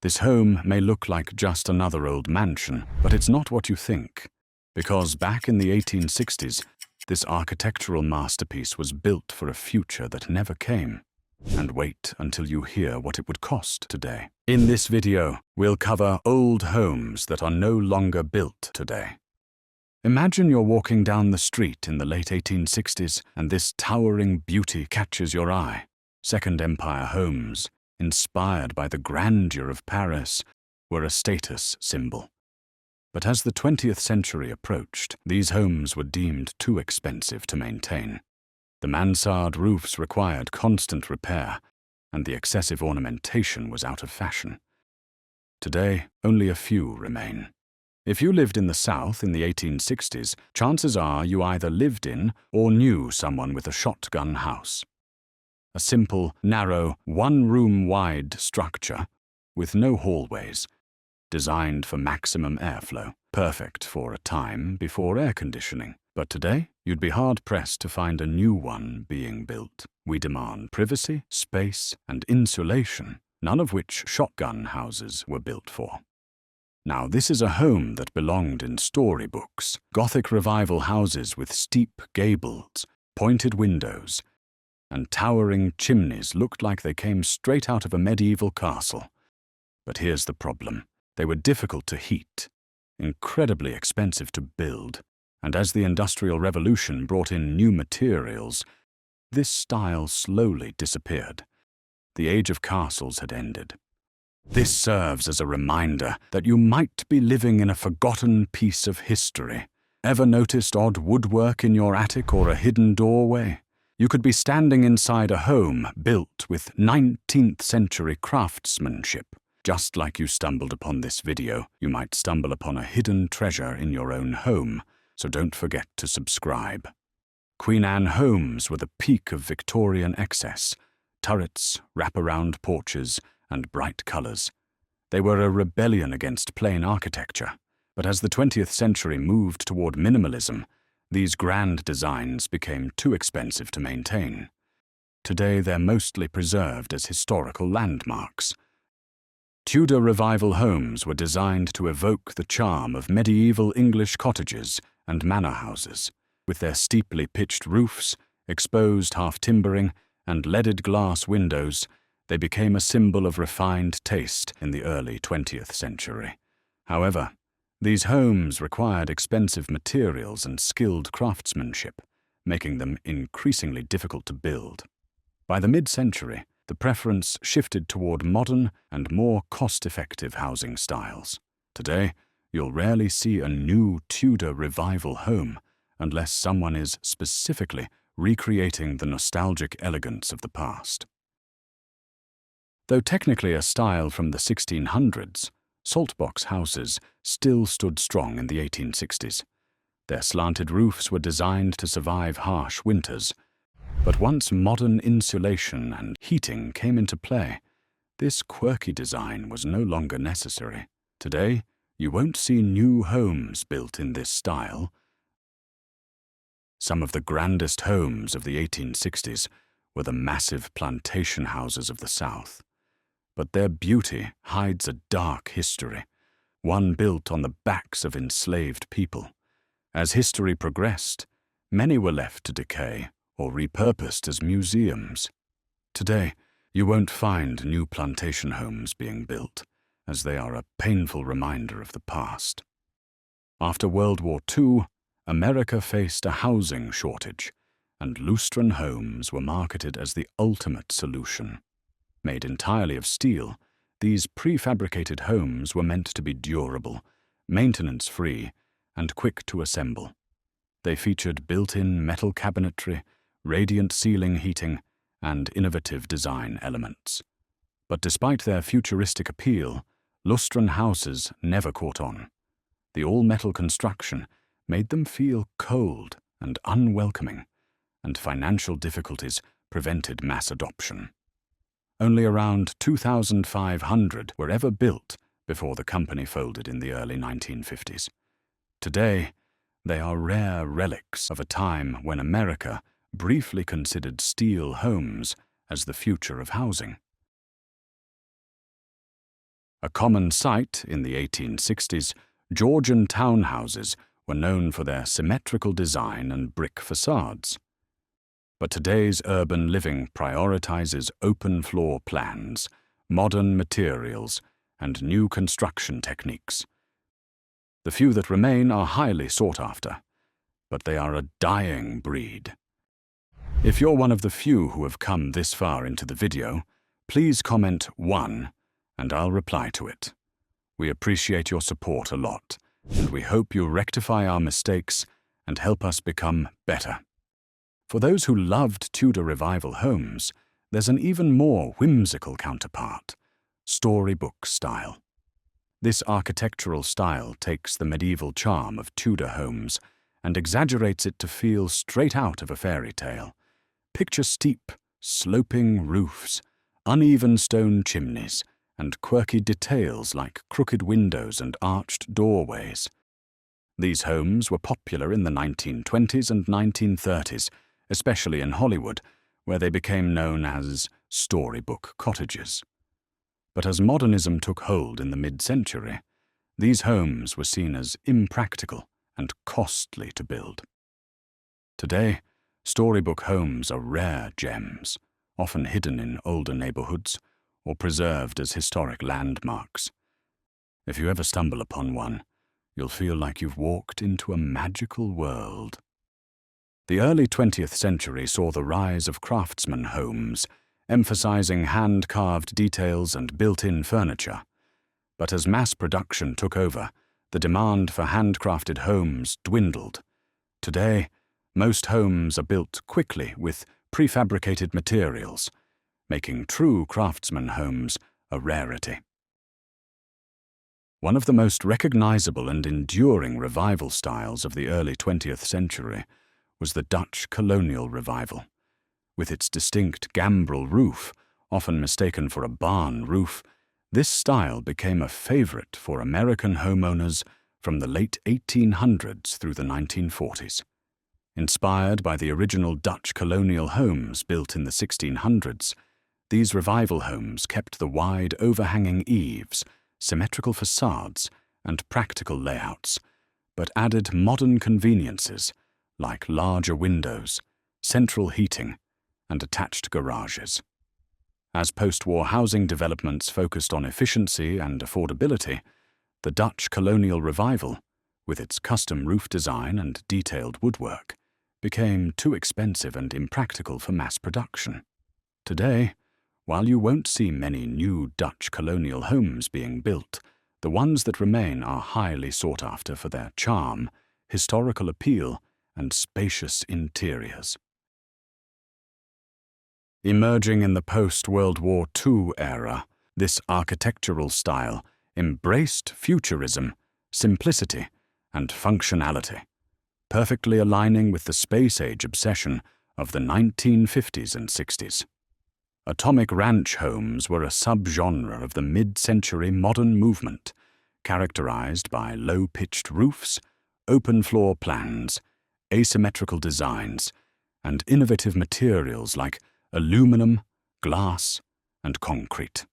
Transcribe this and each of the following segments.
This home may look like just another old mansion, but it's not what you think. Because back in the 1860s, this architectural masterpiece was built for a future that never came. And wait until you hear what it would cost today. In this video, we'll cover old homes that are no longer built today. Imagine you're walking down the street in the late 1860s and this towering beauty catches your eye. Second Empire homes, inspired by the grandeur of Paris, were a status symbol. But as the 20th century approached, these homes were deemed too expensive to maintain. The mansard roofs required constant repair, and the excessive ornamentation was out of fashion. Today, only a few remain. If you lived in the South in the 1860s, chances are you either lived in or knew someone with a shotgun house. A simple, narrow, one-room-wide structure with no hallways, designed for maximum airflow, perfect for a time before air conditioning. But today, you'd be hard-pressed to find a new one being built. We demand privacy, space, and insulation, none of which shotgun houses were built for. Now, this is a home that belonged in storybooks, Gothic Revival houses with steep gables, pointed windows, and towering chimneys looked like they came straight out of a medieval castle. But here's the problem. They were difficult to heat, incredibly expensive to build, and as the Industrial Revolution brought in new materials, this style slowly disappeared. The age of castles had ended. This serves as a reminder that you might be living in a forgotten piece of history. Ever noticed odd woodwork in your attic or a hidden doorway? You could be standing inside a home built with 19th century craftsmanship. Just like you stumbled upon this video, you might stumble upon a hidden treasure in your own home, so don't forget to subscribe. Queen Anne homes were the peak of Victorian excess. Turrets, wraparound porches, and bright colours. They were a rebellion against plain architecture, but as the 20th century moved toward minimalism, these grand designs became too expensive to maintain. Today they're mostly preserved as historical landmarks. Tudor Revival homes were designed to evoke the charm of medieval English cottages and manor houses. With their steeply pitched roofs, exposed half-timbering, and leaded glass windows, they became a symbol of refined taste in the early 20th century. However, these homes required expensive materials and skilled craftsmanship, making them increasingly difficult to build. By the mid-century, the preference shifted toward modern and more cost-effective housing styles. Today, you'll rarely see a new Tudor Revival home unless someone is specifically recreating the nostalgic elegance of the past. Though technically a style from the 1600s, Saltbox houses still stood strong in the 1860s. Their slanted roofs were designed to survive harsh winters, but once modern insulation and heating came into play, this quirky design was no longer necessary. Today, you won't see new homes built in this style. Some of the grandest homes of the 1860s were the massive plantation houses of the South. But their beauty hides a dark history, one built on the backs of enslaved people. As history progressed, many were left to decay or repurposed as museums. Today, you won't find new plantation homes being built, as they are a painful reminder of the past. After World War II, America faced a housing shortage, and Lustron Homes were marketed as the ultimate solution. Made entirely of steel, these prefabricated homes were meant to be durable, maintenance-free, and quick to assemble. They featured built-in metal cabinetry, radiant ceiling heating, and innovative design elements. But despite their futuristic appeal, Lustron houses never caught on. The all-metal construction made them feel cold and unwelcoming, and financial difficulties prevented mass adoption. Only around 2,500 were ever built before the company folded in the early 1950s. Today, they are rare relics of a time when America briefly considered steel homes as the future of housing. A common sight in the 1860s, Georgian townhouses were known for their symmetrical design and brick facades. But today's urban living prioritizes open floor plans, modern materials, and new construction techniques. The few that remain are highly sought after, but they are a dying breed. If you're one of the few who have come this far into the video, please comment 1 and I'll reply to it. We appreciate your support a lot, and we hope you rectify our mistakes and help us become better. For those who loved Tudor Revival homes, there's an even more whimsical counterpart, Storybook style. This architectural style takes the medieval charm of Tudor homes and exaggerates it to feel straight out of a fairy tale. Picture steep, sloping roofs, uneven stone chimneys, and quirky details like crooked windows and arched doorways. These homes were popular in the 1920s and 1930s, especially in Hollywood, where they became known as storybook cottages. But as modernism took hold in the mid-century, these homes were seen as impractical and costly to build. Today, storybook homes are rare gems, often hidden in older neighborhoods or preserved as historic landmarks. If you ever stumble upon one, you'll feel like you've walked into a magical world. The early 20th century saw the rise of Craftsman homes, emphasizing hand-carved details and built-in furniture. But as mass production took over, the demand for handcrafted homes dwindled. Today, most homes are built quickly with prefabricated materials, making true craftsman homes a rarity. One of the most recognizable and enduring revival styles of the early 20th century was the Dutch Colonial Revival. With its distinct gambrel roof, often mistaken for a barn roof, this style became a favorite for American homeowners from the late 1800s through the 1940s. Inspired by the original Dutch colonial homes built in the 1600s, these revival homes kept the wide overhanging eaves, symmetrical facades, and practical layouts, but added modern conveniences like larger windows, central heating, and attached garages. As post-war housing developments focused on efficiency and affordability, the Dutch Colonial Revival, with its custom roof design and detailed woodwork, became too expensive and impractical for mass production. Today, while you won't see many new Dutch colonial homes being built, the ones that remain are highly sought after for their charm, historical appeal, and spacious interiors. Emerging in the post-World War II era, this architectural style embraced futurism, simplicity, and functionality, perfectly aligning with the space-age obsession of the 1950s and 60s. Atomic ranch homes were a subgenre of the mid-century modern movement, characterized by low-pitched roofs, open floor plans, asymmetrical designs, and innovative materials like aluminum, glass, and concrete.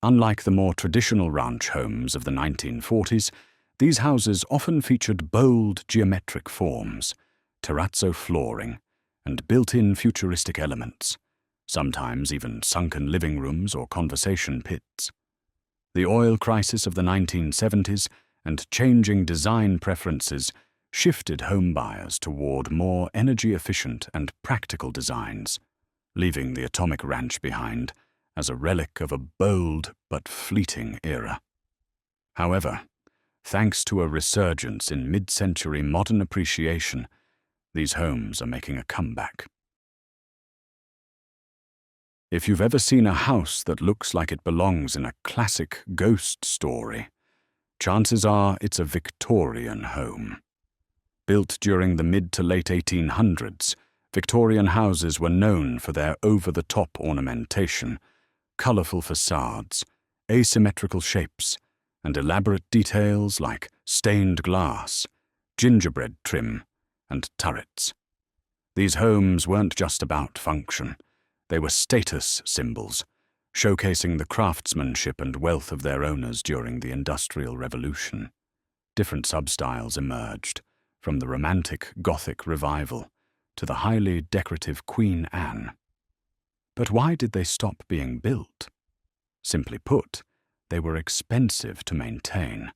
Unlike the more traditional ranch homes of the 1940s, these houses often featured bold geometric forms, terrazzo flooring, and built-in futuristic elements, sometimes even sunken living rooms or conversation pits. The oil crisis of the 1970s and changing design preferences shifted homebuyers toward more energy-efficient and practical designs, leaving the atomic ranch behind as a relic of a bold but fleeting era. However, thanks to a resurgence in mid-century modern appreciation, these homes are making a comeback. If you've ever seen a house that looks like it belongs in a classic ghost story, chances are it's a Victorian home. Built during the mid to late 1800s, Victorian houses were known for their over-the-top ornamentation, colorful facades, asymmetrical shapes, and elaborate details like stained glass, gingerbread trim, and turrets. These homes weren't just about function. They were status symbols, showcasing the craftsmanship and wealth of their owners during the Industrial Revolution. Different substyles emerged, from the romantic Gothic Revival to the highly decorative Queen Anne. But why did they stop being built? Simply put, they were expensive to maintain.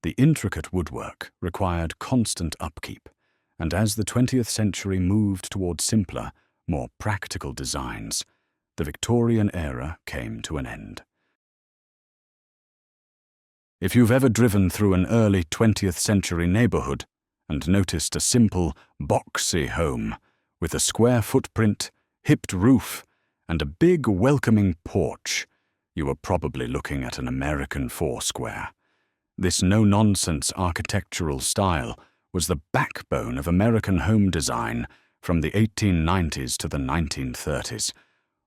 The intricate woodwork required constant upkeep, and as the 20th century moved toward simpler, more practical designs, the Victorian era came to an end. If you've ever driven through an early 20th century neighborhood and noticed a simple, boxy home with a square footprint, hipped roof, and a big welcoming porch, you were probably looking at an American Foursquare. This no-nonsense architectural style was the backbone of American home design from the 1890s to the 1930s,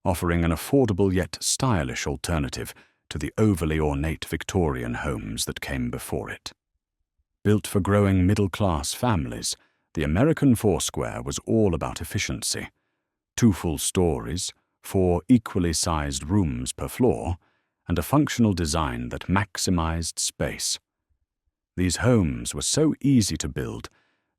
offering an affordable yet stylish alternative to the overly ornate Victorian homes that came before it. Built for growing middle-class families, the American Foursquare was all about efficiency. 2 full stories, 4 equally sized rooms per floor, and a functional design that maximized space. These homes were so easy to build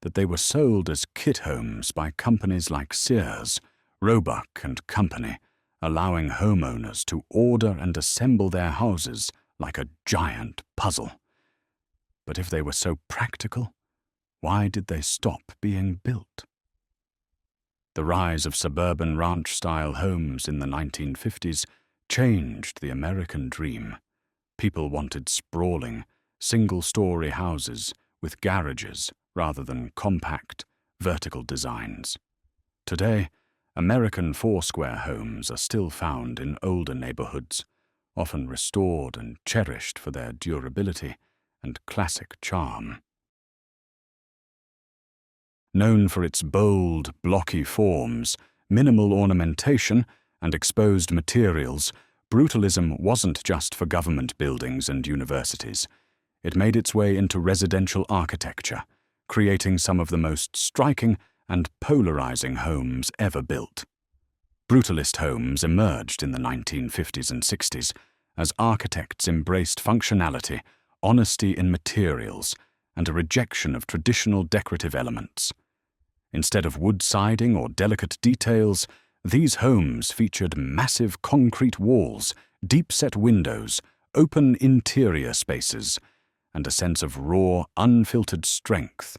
that they were sold as kit homes by companies like Sears, Roebuck and Company, allowing homeowners to order and assemble their houses like a giant puzzle. But if they were so practical, why did they stop being built? The rise of suburban ranch-style homes in the 1950s changed the American dream. People wanted sprawling, single-story houses with garages rather than compact, vertical designs. Today, American Foursquare homes are still found in older neighborhoods, often restored and cherished for their durability and classic charm. Known for its bold, blocky forms, minimal ornamentation, and exposed materials, Brutalism wasn't just for government buildings and universities. It made its way into residential architecture, creating some of the most striking and polarizing homes ever built. Brutalist homes emerged in the 1950s and 60s as architects embraced functionality, honesty in materials, and a rejection of traditional decorative elements. Instead of wood siding or delicate details, these homes featured massive concrete walls, deep-set windows, open interior spaces, and a sense of raw, unfiltered strength.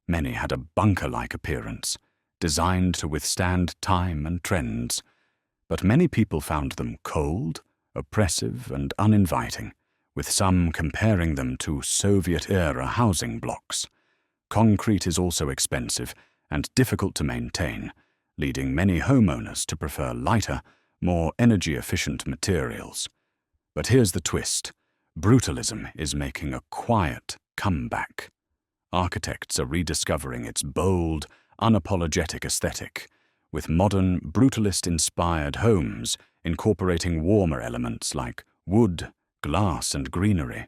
Many had a bunker-like appearance, designed to withstand time and trends, but many people found them cold, oppressive, and uninviting, with some comparing them to Soviet-era housing blocks. Concrete is also expensive and difficult to maintain, leading many homeowners to prefer lighter, more energy-efficient materials. But here's the twist. Brutalism is making a quiet comeback. Architects are rediscovering its bold, unapologetic aesthetic, with modern, brutalist-inspired homes incorporating warmer elements like wood, glass, and greenery.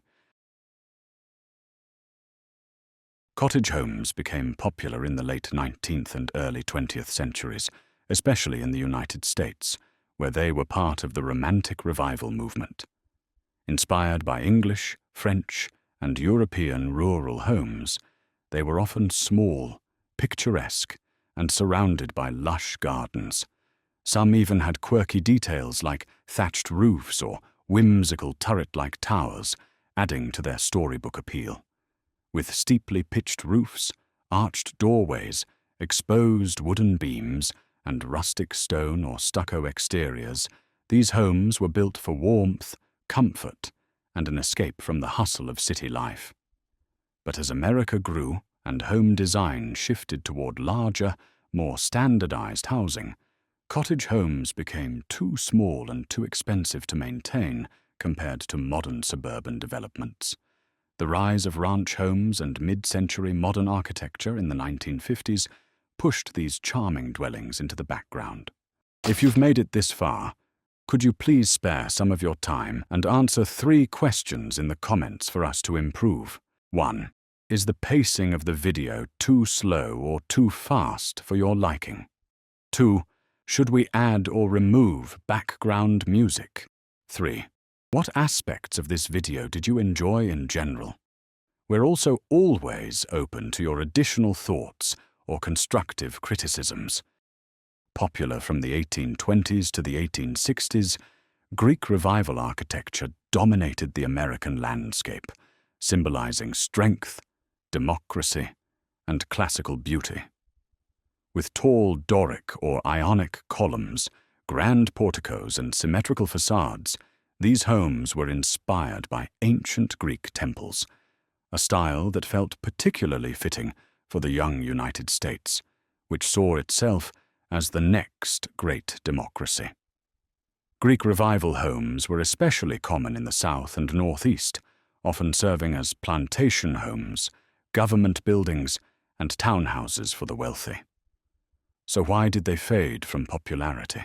Cottage homes became popular in the late 19th and early 20th centuries, especially in the United States, where they were part of the Romantic Revival movement. Inspired by English, French, and European rural homes, they were often small, picturesque, and surrounded by lush gardens. Some even had quirky details like thatched roofs or whimsical turret-like towers, adding to their storybook appeal. With steeply pitched roofs, arched doorways, exposed wooden beams, and rustic stone or stucco exteriors, these homes were built for warmth, comfort, and an escape from the hustle of city life. But as America grew and home design shifted toward larger, more standardized housing, cottage homes became too small and too expensive to maintain compared to modern suburban developments. The rise of ranch homes and mid-century modern architecture in the 1950s pushed these charming dwellings into the background. If you've made it this far, could you please spare some of your time and answer 3 questions in the comments for us to improve? 1. Is the pacing of the video too slow or too fast for your liking? 2. Should we add or remove background music? 3. What aspects of this video did you enjoy in general? We're also always open to your additional thoughts or constructive criticisms. Popular from the 1820s to the 1860s, Greek Revival architecture dominated the American landscape, symbolizing strength, democracy, and classical beauty. With tall Doric or Ionic columns, grand porticos, and symmetrical facades, these homes were inspired by ancient Greek temples, a style that felt particularly fitting for the young United States, which saw itself as the next great democracy. Greek Revival homes were especially common in the South and Northeast, often serving as plantation homes, government buildings, and townhouses for the wealthy. So why did they fade from popularity?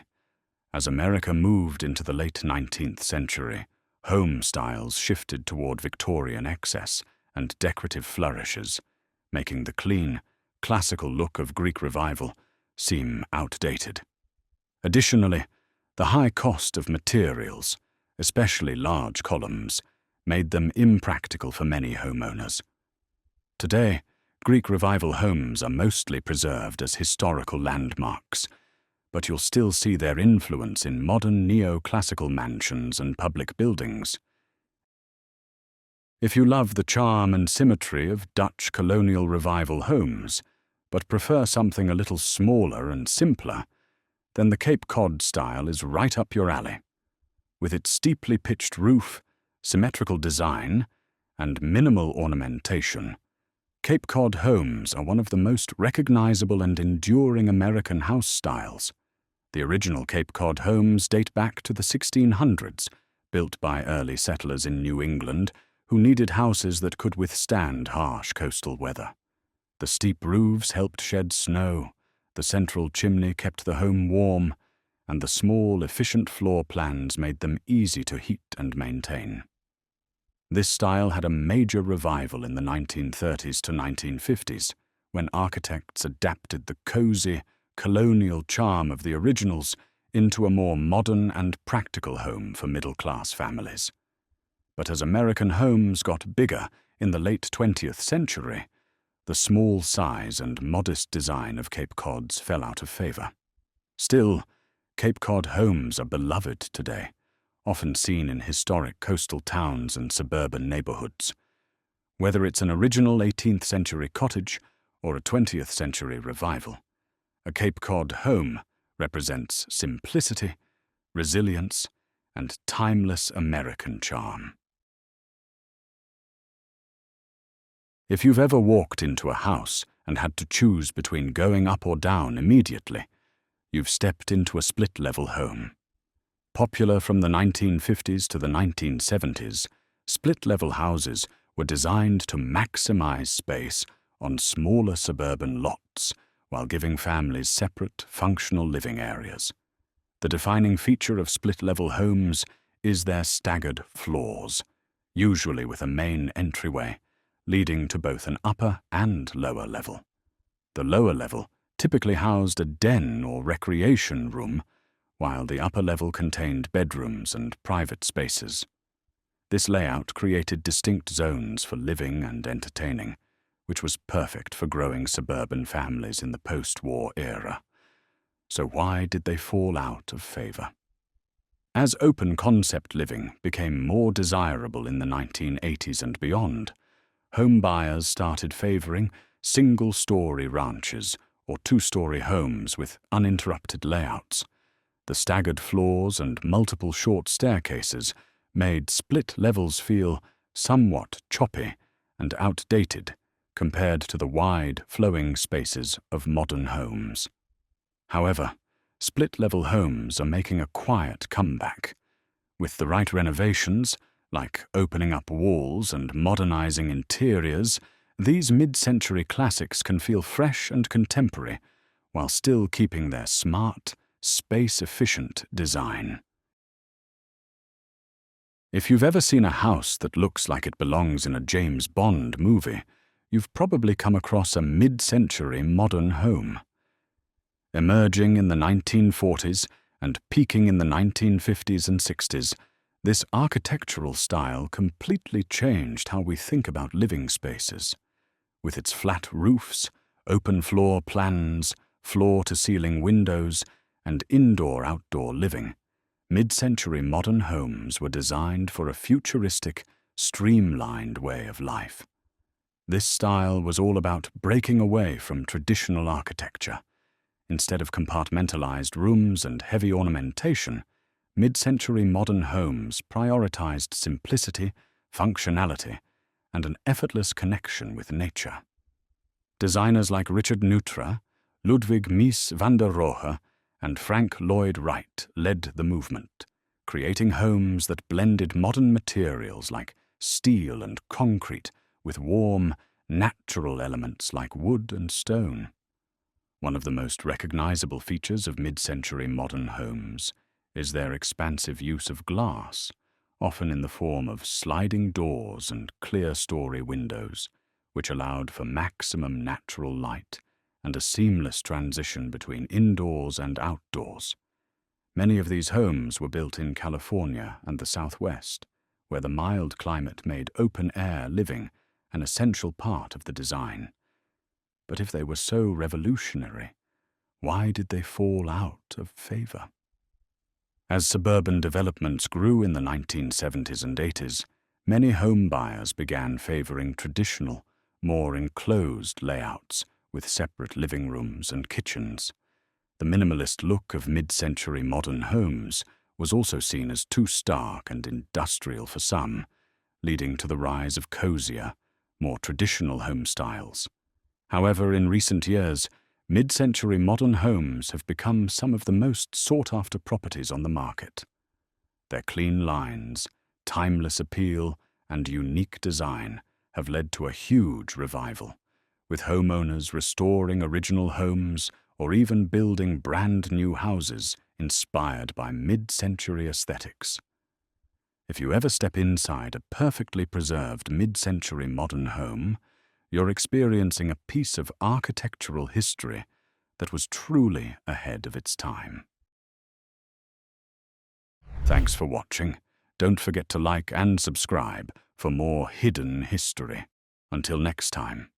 As America moved into the late 19th century, home styles shifted toward Victorian excess and decorative flourishes, making the clean, classical look of Greek Revival seem outdated. Additionally, the high cost of materials, especially large columns, made them impractical for many homeowners. Today, Greek Revival homes are mostly preserved as historical landmarks, but you'll still see their influence in modern neoclassical mansions and public buildings. If you love the charm and symmetry of Dutch Colonial Revival homes, but prefer something a little smaller and simpler, then the Cape Cod style is right up your alley. With its steeply pitched roof, symmetrical design, and minimal ornamentation, Cape Cod homes are one of the most recognizable and enduring American house styles. The original Cape Cod homes date back to the 1600s, built by early settlers in New England who needed houses that could withstand harsh coastal weather. The steep roofs helped shed snow, the central chimney kept the home warm, and the small, efficient floor plans made them easy to heat and maintain. This style had a major revival in the 1930s to 1950s, when architects adapted the cozy, colonial charm of the originals into a more modern and practical home for middle-class families. But as American homes got bigger in the late 20th century, the small size and modest design of Cape Cods fell out of favor. Still, Cape Cod homes are beloved today, often seen in historic coastal towns and suburban neighborhoods. Whether it's an original 18th century cottage or a 20th century revival, a Cape Cod home represents simplicity, resilience, and timeless American charm. If you've ever walked into a house and had to choose between going up or down immediately, you've stepped into a split-level home. Popular from the 1950s to the 1970s, split-level houses were designed to maximize space on smaller suburban lots while giving families separate, functional living areas. The defining feature of split-level homes is their staggered floors, usually with a main entryway, leading to both an upper and lower level. The lower level typically housed a den or recreation room, while the upper level contained bedrooms and private spaces. This layout created distinct zones for living and entertaining, which was perfect for growing suburban families in the post-war era. So why did they fall out of favor? As open-concept living became more desirable in the 1980s and beyond, home buyers started favoring single-story ranches or two-story homes with uninterrupted layouts. The staggered floors and multiple short staircases made split levels feel somewhat choppy and outdated compared to the wide, flowing spaces of modern homes. However, split-level homes are making a quiet comeback. With the right renovations, like opening up walls and modernizing interiors, these mid-century classics can feel fresh and contemporary while still keeping their smart, space-efficient design. If you've ever seen a house that looks like it belongs in a James Bond movie, you've probably come across a mid-century modern home. Emerging in the 1940s and peaking in the 1950s and 60s, This architectural style completely changed how we think about living spaces. With its flat roofs, open floor plans, floor-to-ceiling windows, and indoor-outdoor living, mid-century modern homes were designed for a futuristic, streamlined way of life. This style was all about breaking away from traditional architecture. Instead of compartmentalized rooms and heavy ornamentation, mid-century modern homes prioritized simplicity, functionality, and an effortless connection with nature. Designers like Richard Neutra, Ludwig Mies van der Rohe, and Frank Lloyd Wright led the movement, creating homes that blended modern materials like steel and concrete with warm, natural elements like wood and stone. One of the most recognizable features of mid-century modern homes is their expansive use of glass, often in the form of sliding doors and clear-story windows, which allowed for maximum natural light and a seamless transition between indoors and outdoors. Many of these homes were built in California and the Southwest, where the mild climate made open-air living an essential part of the design. But if they were so revolutionary, why did they fall out of favor? As suburban developments grew in the 1970s and 80s, many home buyers began favoring traditional, more enclosed layouts with separate living rooms and kitchens. The minimalist look of mid-century modern homes was also seen as too stark and industrial for some, leading to the rise of cozier, more traditional home styles. However, in recent years, mid-century modern homes have become some of the most sought-after properties on the market. Their clean lines, timeless appeal, and unique design have led to a huge revival, with homeowners restoring original homes or even building brand-new houses inspired by mid-century aesthetics. If you ever step inside a perfectly preserved mid-century modern home, you're experiencing a piece of architectural history that was truly ahead of its time. Thanks for watching. Don't forget to like and subscribe for more hidden history. Until next time.